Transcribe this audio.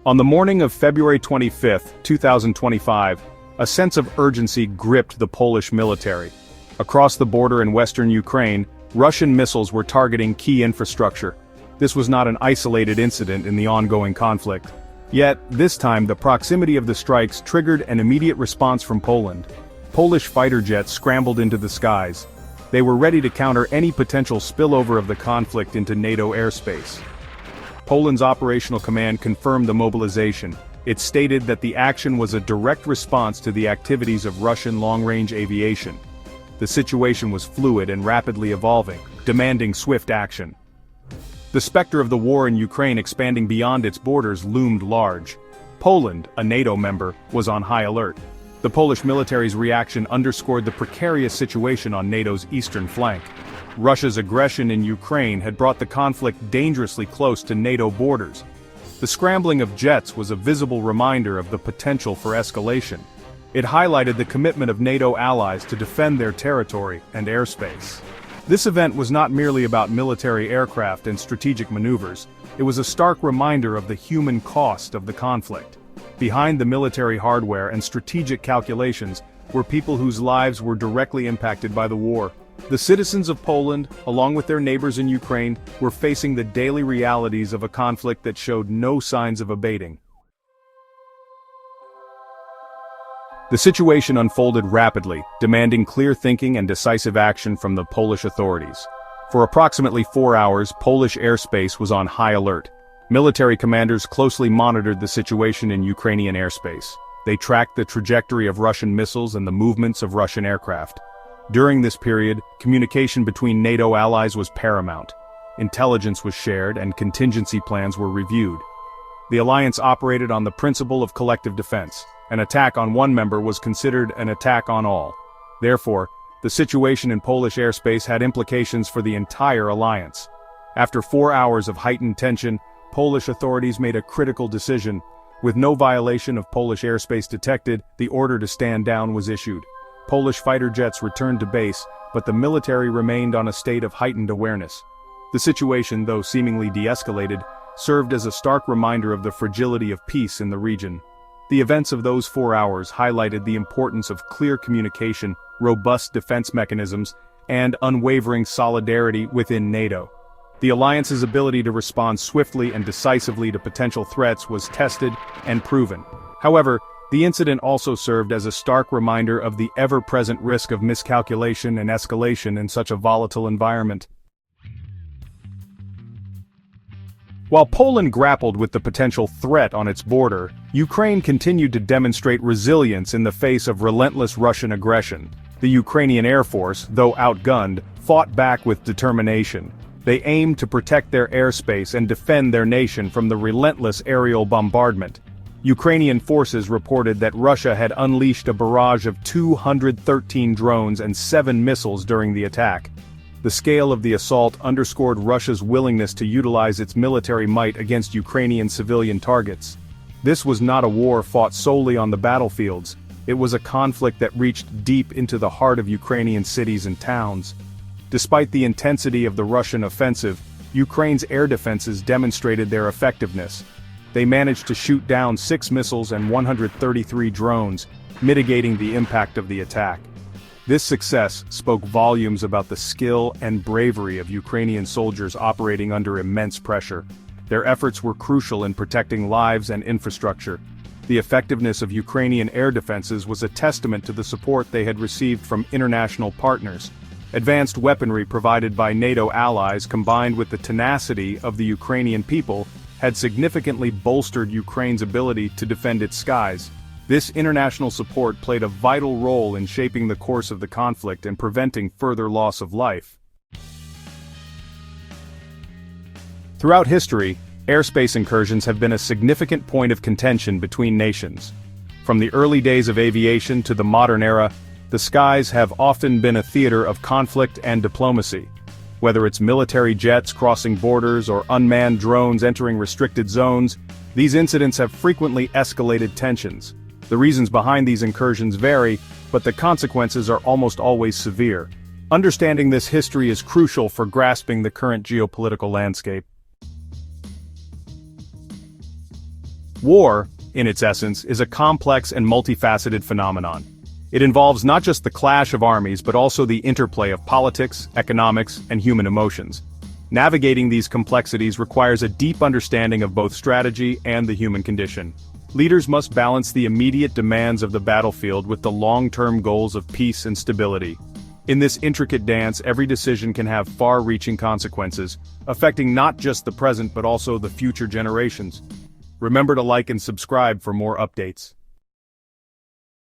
On the morning of February 25, 2025, a sense of urgency gripped the Polish military. Across the border in western Ukraine, Russian missiles were targeting key infrastructure. This was not an isolated incident in the ongoing conflict. Yet, this time the proximity of the strikes triggered an immediate response from Poland. Polish fighter jets scrambled into the skies. They were ready to counter any potential spillover of the conflict into NATO airspace. Poland's operational command confirmed the mobilization. It stated that the action was a direct response to the activities of Russian long-range aviation. The situation was fluid and rapidly evolving, demanding swift action. The specter of the war in Ukraine expanding beyond its borders loomed large. Poland, a NATO member, was on high alert. The Polish military's reaction underscored the precarious situation on NATO's eastern flank. Russia's aggression in Ukraine had brought the conflict dangerously close to NATO borders. The scrambling of jets was a visible reminder of the potential for escalation. It highlighted the commitment of NATO allies to defend their territory and airspace. This event was not merely about military aircraft and strategic maneuvers, it was a stark reminder of the human cost of the conflict. Behind the military hardware and strategic calculations were people whose lives were directly impacted by the war. The citizens of Poland, along with their neighbors in Ukraine, were facing the daily realities of a conflict that showed no signs of abating. The situation unfolded rapidly, demanding clear thinking and decisive action from the Polish authorities. For approximately 4 hours, Polish airspace was on high alert. Military commanders closely monitored the situation in Ukrainian airspace. They tracked the trajectory of Russian missiles and the movements of Russian aircraft. During this period, communication between NATO allies was paramount. Intelligence was shared and contingency plans were reviewed. The alliance operated on the principle of collective defense. An attack on one member was considered an attack on all. Therefore, the situation in Polish airspace had implications for the entire alliance. After 4 hours of heightened tension, Polish authorities made a critical decision. With no violation of Polish airspace detected, the order to stand down was issued. Polish fighter jets returned to base, but the military remained on a state of heightened awareness. The situation, though seemingly de-escalated, served as a stark reminder of the fragility of peace in the region. The events of those 4 hours highlighted the importance of clear communication, robust defense mechanisms, and unwavering solidarity within NATO. The alliance's ability to respond swiftly and decisively to potential threats was tested and proven. However, the incident also served as a stark reminder of the ever-present risk of miscalculation and escalation in such a volatile environment. While Poland grappled with the potential threat on its border, Ukraine continued to demonstrate resilience in the face of relentless Russian aggression. The Ukrainian Air Force, though outgunned, fought back with determination. They aimed to protect their airspace and defend their nation from the relentless aerial bombardment. Ukrainian forces reported that Russia had unleashed a barrage of 213 drones and 7 missiles during the attack. The scale of the assault underscored Russia's willingness to utilize its military might against Ukrainian civilian targets. This was not a war fought solely on the battlefields. It was a conflict that reached deep into the heart of Ukrainian cities and towns. Despite the intensity of the Russian offensive, Ukraine's air defenses demonstrated their effectiveness. They managed to shoot down 6 missiles and 133 drones, mitigating the impact of the attack. This success spoke volumes about the skill and bravery of Ukrainian soldiers operating under immense pressure. Their efforts were crucial in protecting lives and infrastructure. The effectiveness of Ukrainian air defenses was a testament to the support they had received from international partners. Advanced weaponry provided by NATO allies combined with the tenacity of the Ukrainian people had significantly bolstered Ukraine's ability to defend its skies. This international support played a vital role in shaping the course of the conflict and preventing further loss of life. Throughout history, airspace incursions have been a significant point of contention between nations. From the early days of aviation to the modern era, the skies have often been a theater of conflict and diplomacy. Whether it's military jets crossing borders or unmanned drones entering restricted zones, these incidents have frequently escalated tensions. The reasons behind these incursions vary, but the consequences are almost always severe. Understanding this history is crucial for grasping the current geopolitical landscape. War, in its essence, is a complex and multifaceted phenomenon. It involves not just the clash of armies but also the interplay of politics, economics, and human emotions. Navigating these complexities requires a deep understanding of both strategy and the human condition. Leaders must balance the immediate demands of the battlefield with the long-term goals of peace and stability. In this intricate dance, every decision can have far-reaching consequences, affecting not just the present but also the future generations. Remember to like and subscribe for more updates.